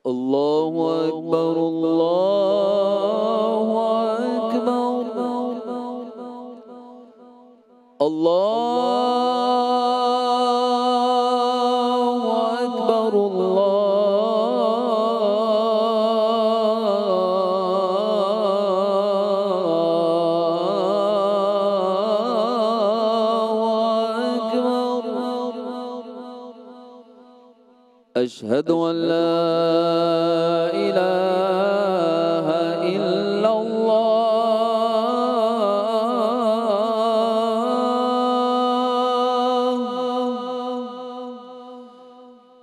الله أكبر الله أكبر الله أكبر أشهد أن لا إله إلا الله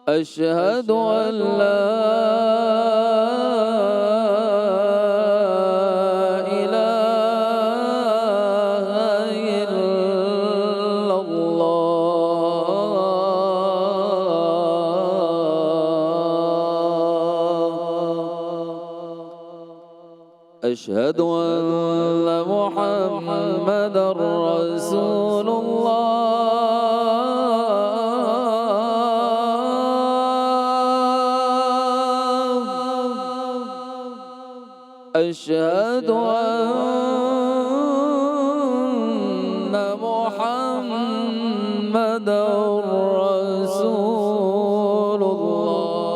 أشهد أن لا إله إلا الله أشهد أن محمدًا رسول الله أشهد أن محمدًا رسول الله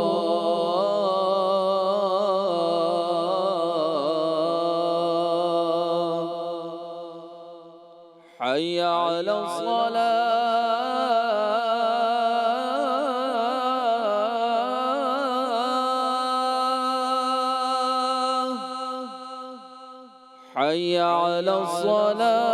حي على الصلاة حي على الصلاة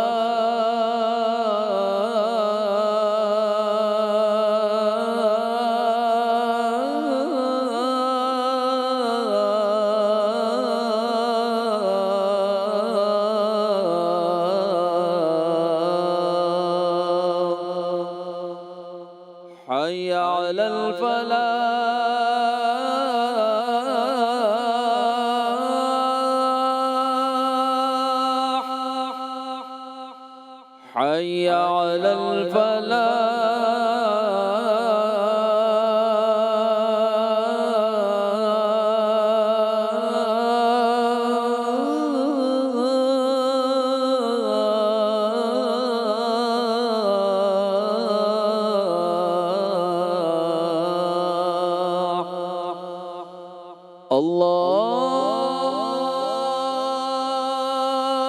حي على الفلاح حي على الفلاح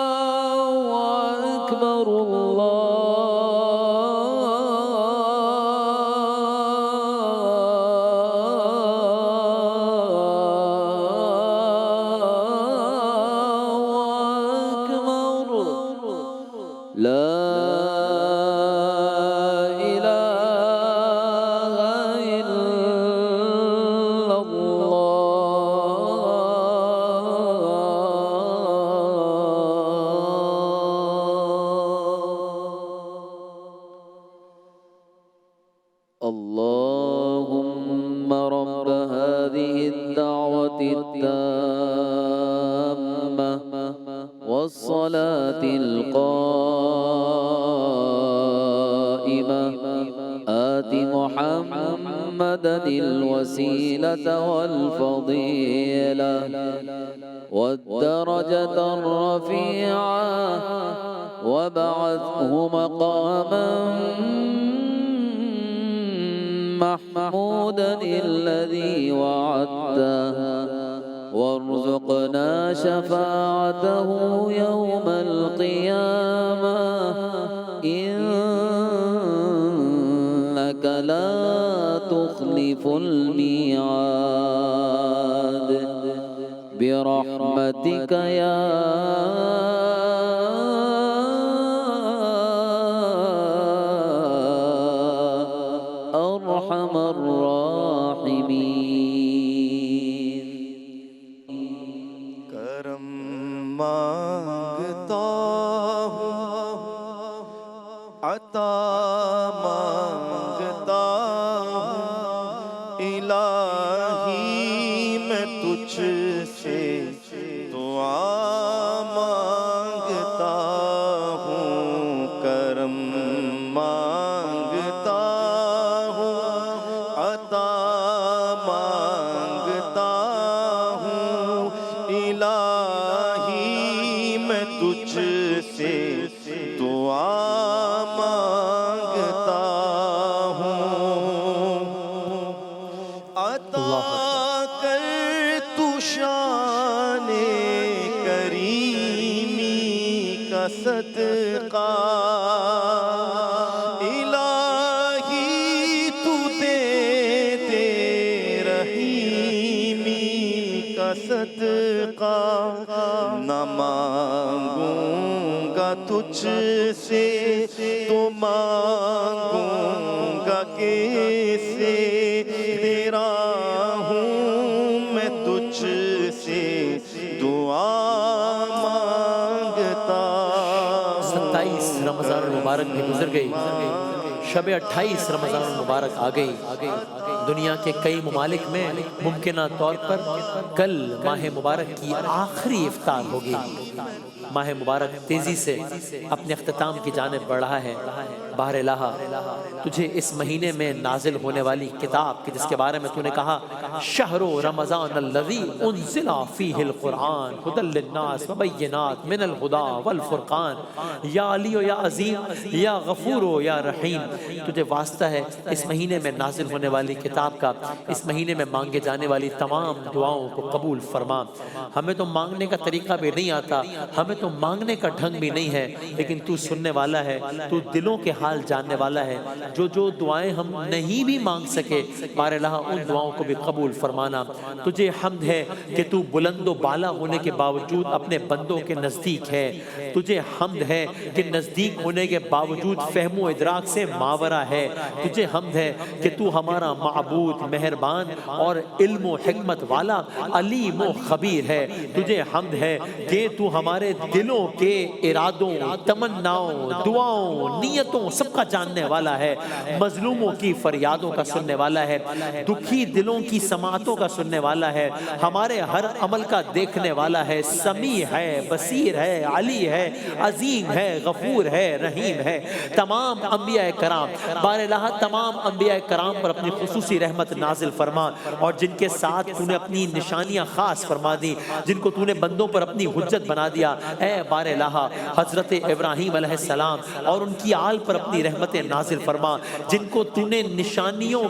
الله أكبر الله أكبر لا إله إلا اللهم رب هذه الدعوة التامة والصلاة القائمة آت محمدا الوسيلة والفضيلة والدرجة الرفيعة وابعثه مقاما محمودا الذي وعدته وارزقنا شفاعته يوم القيامة إنك لا تخلف الميعاد برحمتك يا أرحم الراحمين کرم مانگتا ہوں عطا مانگتا ہوں الہی میں تجھ سے دعا مانگتا ہوں کرم مانگتا ہوں عطا مانگتا عطا کر تو شان کریمی کا صدقہ الہی تو دے دے رحیمی کا صدقہ نہ مانگوں گا تجھ سے تو مانگوں گا کیسے تیرا ہوں میں تجھ سے دعا مانگتا 27 رمضان المبارک بھی گزر گئی، شب 28 رمضان المبارک آ گئی۔ دنیا کے کئی ممالک میں ممکنہ طور پر کل ماہ مبارک کی آخری افطار ہوگی۔ ماہ مبارک تیزی سے اپنے اختتام کی جانب بڑھ رہا ہے۔ بہر الہ تجھے اس مہینے میں نازل ہونے والی کتاب کی جس کے بارے میں تو نے کہا شہر رمضان الذی انزل فیہ القرآن ھدی للناس وبینات من الہدی والفرقان یا علی و یا عظیم یا غفور و یا رحیم، تجھے واسطہ ہے اس مہینے میں نازل ہونے والی کتاب کا، اس مہینے میں مانگے جانے والی تمام دعاؤں کو قبول فرما۔ ہمیں تو مانگنے کا طریقہ بھی نہیں آتا، ہمیں تو مانگنے کا ڈھنگ بھی نہیں ہے، لیکن تو سننے والا ہے، تو دلوں کے حال جاننے والا ہے۔ جو دعائیں ہم نہیں بھی مانگ سکے بار الہ ان دعاؤں کو بھی قبول فرمانا۔ تجھے حمد ہے کہ تو بلند و بالا ہونے کے باوجود اپنے بندوں کے نزدیک ہے، تجھے حمد ہے کہ نزدیک ہونے کے باوجود فہم و ادراک سے ماورا ہے، تجھے حمد ہے کہ تو ہمارا معبود مہربان اور علم و حکمت والا علیم و خبیر ہے، تجھے حمد ہے کہ تو ہمارے دلوں کے ارادوں، تمناؤں، دعاؤں، نیتوں سب کا جاننے والا ہے، مظلوموں کی فریادوں کا سننے والا ہے، دکھی دلوں کی سماعتوں کا سننے والا ہے، ہمارے ہر عمل کا دیکھنے والا ہے، سمیع ہے، بصیر ہے، علی ہے، عظیم ہے، غفور ہے، رحیم ہے۔ تمام انبیاء کرام بار الہ تمام انبیاء کرام پر اپنی خصوصی رحمت نازل فرما، اور جن کے ساتھ تو نے اپنی نشانیاں خاص فرما دی، جن کو تو نے بندوں پر اپنی حجت بنا دیا، اے بار الہ حضرت ابراہیم علیہ السلام اور ان کی آل پر اپنی رحمت نازل فرما، جن کو تو نے نشانیوں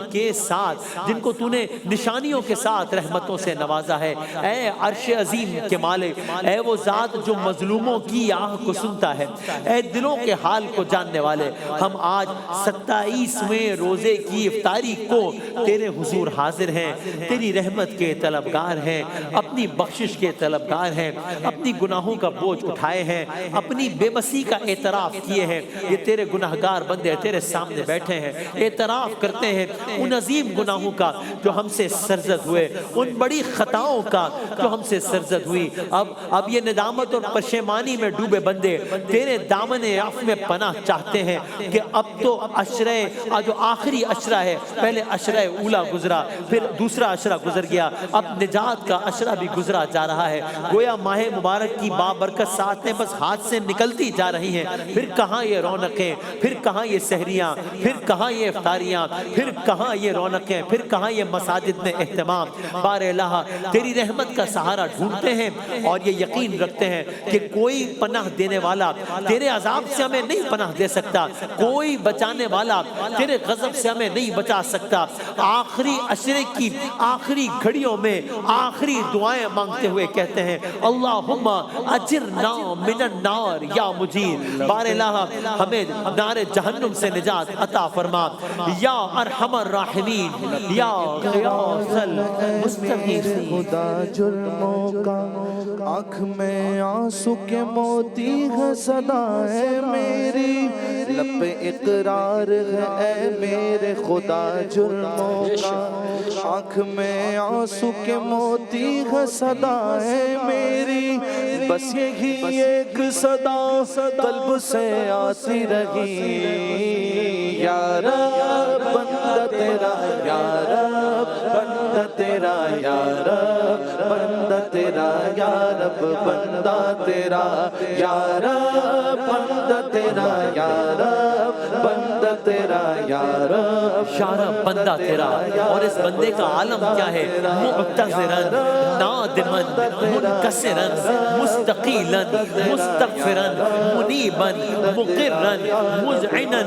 کے ساتھ رحمتوں سے نوازا ہے۔ اے عرش عظیم کے مالک، اے وہ ذات جو مظلوموں کی آہ کو سنتا ہے، اے دلوں کے حال کو جاننے والے، ہم آج 27ویں روزے کی افطاری کو تیرے حضور حاضر ہیں، تیری رحمت کے طلبگار ہیں، اپنی بخشش کے طلبگار ہیں، اپنی گناہوں کا بوجھ اٹھائے ہیں، اپنی بے بسی کا اعتراف کیے ہیں۔ یہ تیرے گناہگار بندے تیرے سامنے بیٹھے ہیں، اعتراف کرتے ہیں ان عظیم گناہوں کا جو ہم سے سرزد ہوئے، ان بڑی خطاؤں کا جو ہم سے سرزد ہوئی۔ اب یہ ندامت اور پشیمانی میں ڈوبے بندے تیرے دامن عفو میں پناہ چاہتے ہیں کہ اب تو جو آخری عشرہ ہے، پہلے عشرہ اولا گزرا، پھر دوسرا عشرہ گزر گیا، اب نجات کا عشرہ بھی گزرا جا رہا ہے۔ گویا ماہ مبارک کی بابرکت ساعتیں بس ہاتھ سے نکلتی جا رہی ہیں، پھر کہاں یہ رونقیں، پھر کہاں یہ سحریاں، پھر کہاں یہ افطاریاں، پھر کہاں یہ رونقیں، پھر کہاں یہ مساجد میں اہتمام۔ بار الہ تیری رحمت کا سہارا ڈھونڈتے ہیں اور یہ یقین رکھتے ہیں کہ کوئی پناہ دینے والا تیرے عذاب سے ہمیں نہیں پناہ دے سکتا، کوئی بچانے والا تیرے غضب سے ہمیں نہیں بچا سکتا۔ آخری عشرے کی آخری گھڑیوں میں آخری دعائیں مانگتے ہوئے کہتے ہیں اللہم اجرنا من النار یا مجیر، بار الہ ہمیں نار جہنم سے نجات عطا فرما، یا ارحم الراحمین، یا غیاث المستغیثین۔ خدا جرموں کا آنکھ میں آنسو کے موتی ہے صدا ہے میری، لب پہ اقرار ہے اے میرے خدا جرموں کا، آنکھ میں آنسو کے موتی ہے صدا ہے میری، بس یہی ایک صدا قلب سے آتی رہی، یا رب بندہ تیرا، یا رب بندہ تیرا، یا رب بندہ تیرا، یا رب بندہ تیرا، یا رب بندہ تیرا، یا رب بندہ تیرا، یا رب بندہ تیرا۔ اور اس بندے کا عالم کیا ہے؟ معتذرا نادما منکسرا مستقیلا مستغفرا منیبا مقرا مذعنا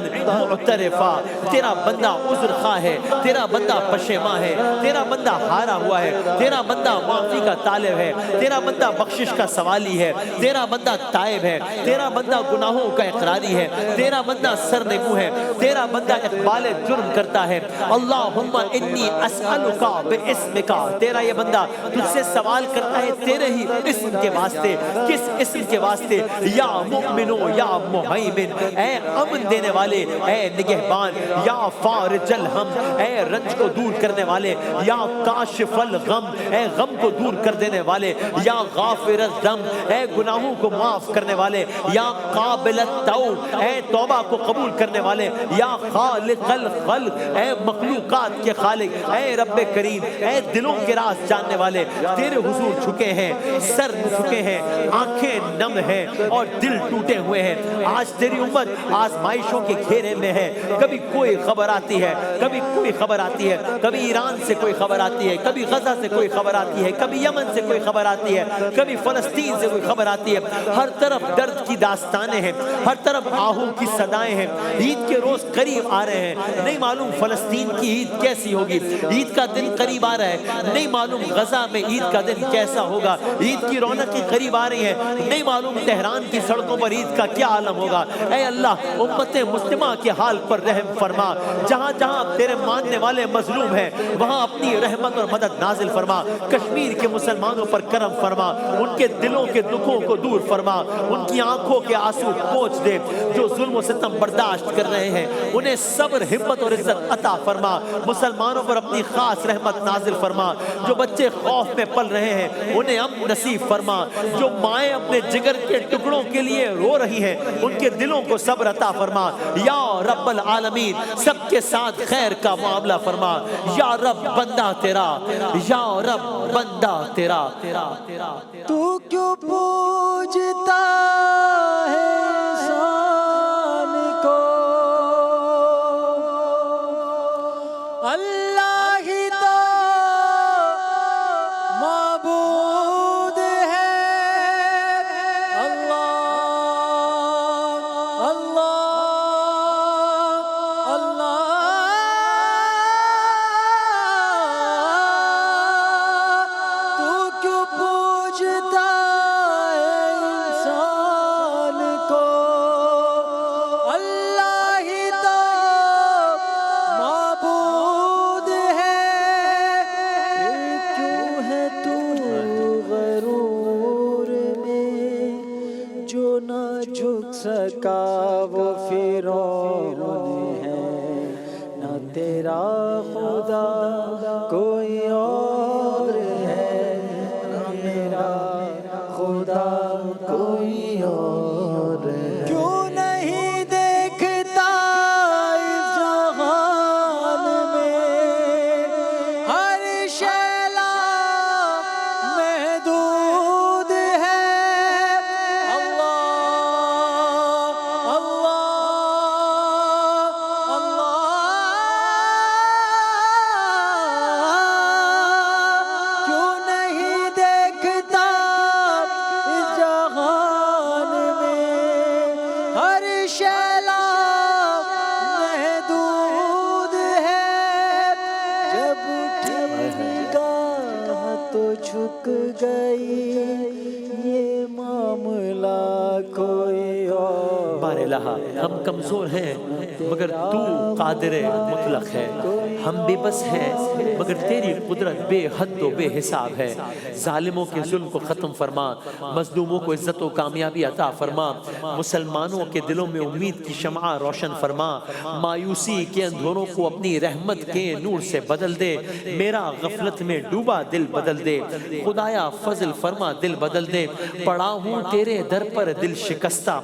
معترفا۔ تیرا بندہ عذر خواہ ہے، تیرا بندہ پشیماں ہے، تیرا بندہ بندہ ہارا ہوا ہے، تیرا بندہ معافی کا طالب ہے، تیرا بندہ بخشش کا سوالی ہے، تیرا بندہ تائب ہے، تیرا بندہ گناہوں کا اقراری ہے، تیرا بندہ سرنگو ہے، تیرا بندہ اقبال جرم کرتا ہے۔ اللہم انی اسألک باسمک، تیرا یہ بندہ تجھ سے سوال کرتا ہے تیرے ہی اسم کے واسطے۔ کس اسم کے واسطے؟ یا مؤمنو یا مہیمن، اے امن دینے والے، اے نگہبان، یا فارج الہم، اے رنج کو دور کرنے والے، یا کاشف الغم، اے غم کو دور کر دینے والے، یا غافر الذنب، اے گناہوں کو معاف کرنے والے، یا قابل التوب، اے توبہ کو قبول کرنے والے، یا خالق الخلق، اے مخلوقات کے خالق، اے رب کریم، اے دلوں کے راز جاننے والے، تیرے حضور جھکے ہیں، سر جھکے ہیں، آنکھیں نم ہیں اور دل ٹوٹے ہوئے ہیں۔ آج تیری امت آزمائشوں کے گھیرے میں ہے، کبھی کوئی خبر آتی ہے، کبھی کوئی خبر آتی ہے، کبھی ایران سے کوئی خبر آتی ہے، کبھی غزہ سے کوئی خبر آتی ہے، کبھی یمن سے کوئی خبر آتی ہے، کبھی فلسطین سے کوئی خبر آتی ہے۔ ہر طرف درد کی داستانیں ہیں، ہر طرف آہوں کی صدائیں ہیں۔ عید کے روز قریب آ رہے ہیں، نہیں معلوم فلسطین کی عید کیسی ہوگی، عید کا دن قریب آ رہا ہے، نہیں معلوم غزہ میں عید کا دن کیسا ہوگا، عید کی رونقیں قریب آ رہی ہیں، نہیں معلوم تہران کی سڑکوں پر عید کا کیا عالم ہوگا۔ اے اللہ امت مسلمہ کے حال پر رحم فرما، جہاں جہاں تیرے ماننے والے مظلوم ہیں وہاں اپنی رحمت اور مدد نازل فرما۔ کشمیر کے مسلمانوں پر کرم فرما، ان کے دلوں کے دکھوں کو دور فرما، ان کی آنکھوں کے آنسو پوچھ دے۔ جو ظلم و ستم برداشت کر رہے ہیں انہیں صبر، ہمت اور عزت عطا فرما۔ مسلمانوں پر اپنی خاص رحمت نازل فرما۔ جو بچے خوف میں پل رہے ہیں انہیں امن نصیب فرما۔ جو مائیں اپنے جگر کے ٹکڑوں کے لیے رو رہی ہیں ان کے دلوں کو صبر عطا فرما۔ یا رب العالمین سب کے ساتھ خیر کا معاملہ فرما۔ یا رب بندہ تیرا، یا رب بندہ تیرا۔ تو کیوں پوجتا ہے انسان کو، اللہ ہی تو معبود ہے۔ اللہ اللہ اللہ، تو کیوں پوجتا ہے انسان کو، اللہ ہی تو معبود ہے۔ پھر کیوں ہے تو غرور میں، جو نہ جھک سکا وہ فرعون ہے، نہ تیرا خدا کوئی اور ہے، نہ میرا خدا کوئی اور ہے۔ کیوں نہیں دیکھتا اس جہان میں ہر شیلا محدود ہے۔ اللہ اللہ اللہ، کیوں نہیں دیکھتا اس جہان میں ہر شیلا محدود ہے۔ جب اٹھی نگاہ تو جھک گئی، یہ معاملہ کوئی اور۔ بار الہ ہم کمزور ہیں مگر تو قادر مطلق ہے، ہم بے بس ہیں مگر تیری قدرت بے حد و بے حساب ہے۔ ظالموں کے ظلم کو ختم فرما، مظلوموں کو عزت و کامیابی عطا فرما، مسلمانوں کے دلوں میں امید کی شمع روشن فرما، مایوسی کے اندھوروں کو اپنی رحمت کے نور سے بدل دے، میرا غفلت میں ڈوبا دل بدل دے، خدایا فضل فرما دل بدل دے، پڑا ہوں تیرے در پر دل شکستہ،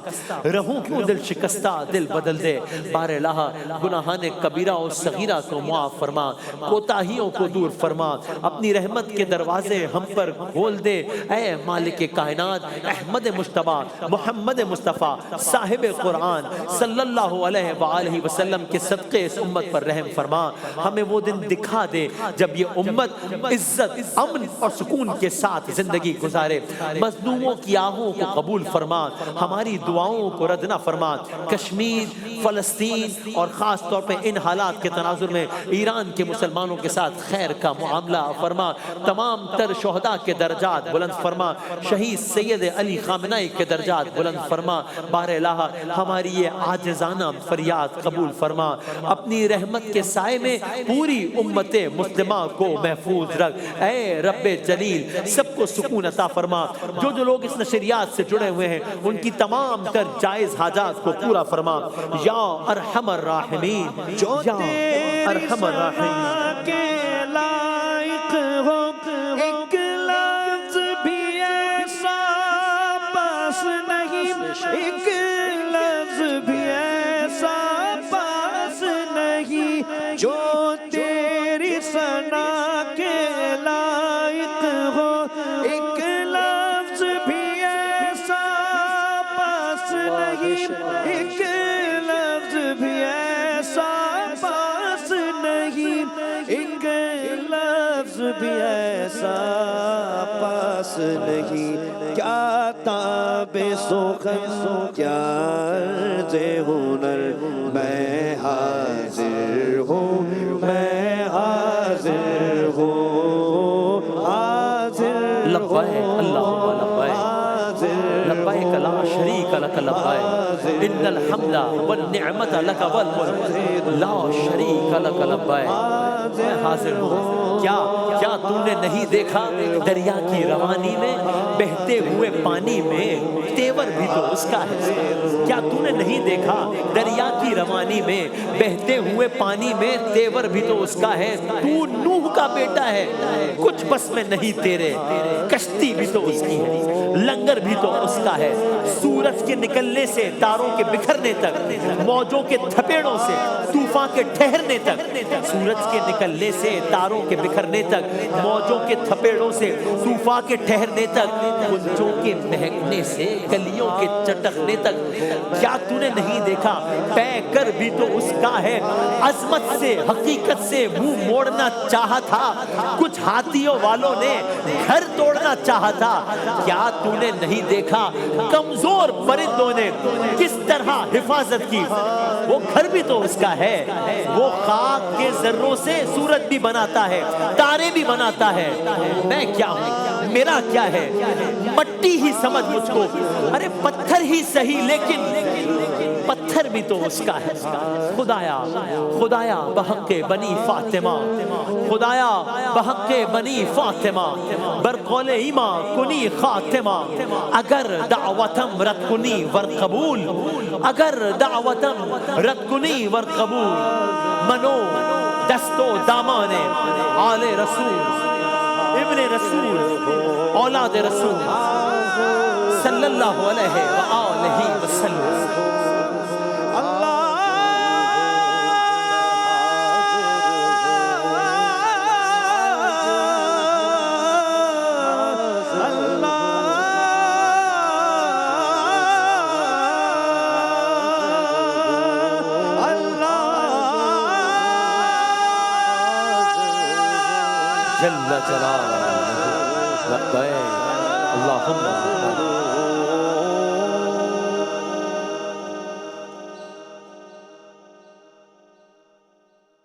رہوں کیوں دل شکستہ دل بدل دے۔ بار الہ گناہان کبیرہ و صغیرہ کو معاف فرما، کوتاہیوں کو دور فرما، اپنی رحمت کے دروازے ہم پر کھول دے۔ اے مالک کائنات احمد مجتبیٰ محمد مصطفیٰ صاحب قرآن صلی اللہ علیہ وآلہ وسلم کے صدقے اس امت پر رحم فرما۔ ہمیں وہ دن دکھا دے جب یہ امت عزت، امن اور سکون کے ساتھ زندگی گزارے۔ مظلوموں کی آہوں کو قبول فرما، ہماری دعاؤں کو رد نہ فرما۔ کشمیر، فلسطین فلسطین اور خاص طور پہ ان حالات کے تناظر میں ایران کے مسلمانوں کے ساتھ خیر کا معاملہ فرما، تمام تر شہداء کے درجات بلند فرما، شہید سید علی خامنائی کے درجات بلند فرما، بار الہ ہماری یہ عاجزانہ فریاد قبول فرما، اپنی رحمت کے سائے میں پوری امت مسلمہ کو محفوظ رکھ، اے رب جلیل سب کو سکون عطا فرما، جو لوگ اس نشریات سے جڑے ہوئے ہیں ان کی تمام تر جائز حاجات کو پورا فرما، یا ارحم الراحمین، یا ارحم الراحمین۔ کے لائق ہو ایک لفظ بھی ایسا پاس نہیں، ایک لفظ بھی ایسا پاس نہیں جو تیری ثنا کے لائق ہو، ایک لفظ بھی ایسا پاس نہیں، ایک لفظ بھی ایسا پاس نہیں، ایک لفظ بھی ایسا پاس نہیں، کیا تاب سخن کیا عرض ہنر، میں حاضر ہوں، میں حاضر ہوں، حاضر لبیک اللہم لبیک، لبیک لا شریک لک لبیک، ان الحمد والنعمت لک والملک لا شریک لک لبیک، میں حاضر ہوں۔ کیا تو نے نہیں دیکھا دریا کی روانی میں بہتے ہوئے پانی میں تیور بھی تو اس کا ہے؟ کیا تو نے نہیں دیکھا دریا کی روانی میں بہتے ہوئے پانی میں تیور بھی تو اس کا ہے؟ تو نوح کا بیٹا ہے، کچھ بس میں نہیں تیرے، کشتی بھی تو اس کی ہے، لنگر بھی تو اس کا ہے، سورج کے نکلنے سے تاروں کے بکھرنے تک، موجوں کے تھپیڑوں سے طوفان کے ٹھہرنے تک، سورج کے نکلنے سے تاروں کے بکھرنے تک، موجوں کے تھپیڑوں سے طوفان کے ٹھہرنے تک، گلچوں کے مہکنے سے کلیوں کے چٹکنے تک، کیا تو نے نہیں دیکھا پے کر بھی تو اس کا ہے، عظمت سے حقیقت سے منہ موڑنا چاہا تھا، کچھ ہاتھیوں والوں نے گھر توڑنا چاہا تھا، کیا تو نے نہیں دیکھا کمزور پرندوں نے کس طرح حفاظت کی، وہ گھر بھی تو اس کا ہے، وہ خاک کے ذروں سے سورج بھی بناتا ہے، تارے بھی بناتا ہے، میں کیا ہوں، میرا کیا ہے، مٹی ہی سمجھ مجھ کو، ارے پتھر ہی صحیح لیکن پتھر بھی تو اس کا ہے، خدایا خدایا بحق بنی فاطمہ، خدایا بحق بنی فاطمہ، برقول ایمان کنی خاتمہ، اگر دعوتم رد کنی ور قبول، اگر دعوتم رد کنی ور قبول، منو دست و دامان آل رسول، ابن رسول، اولاد رسول صلی اللہ علیہ وآلہ وسلم۔ جل جلالہ لبیک اللہم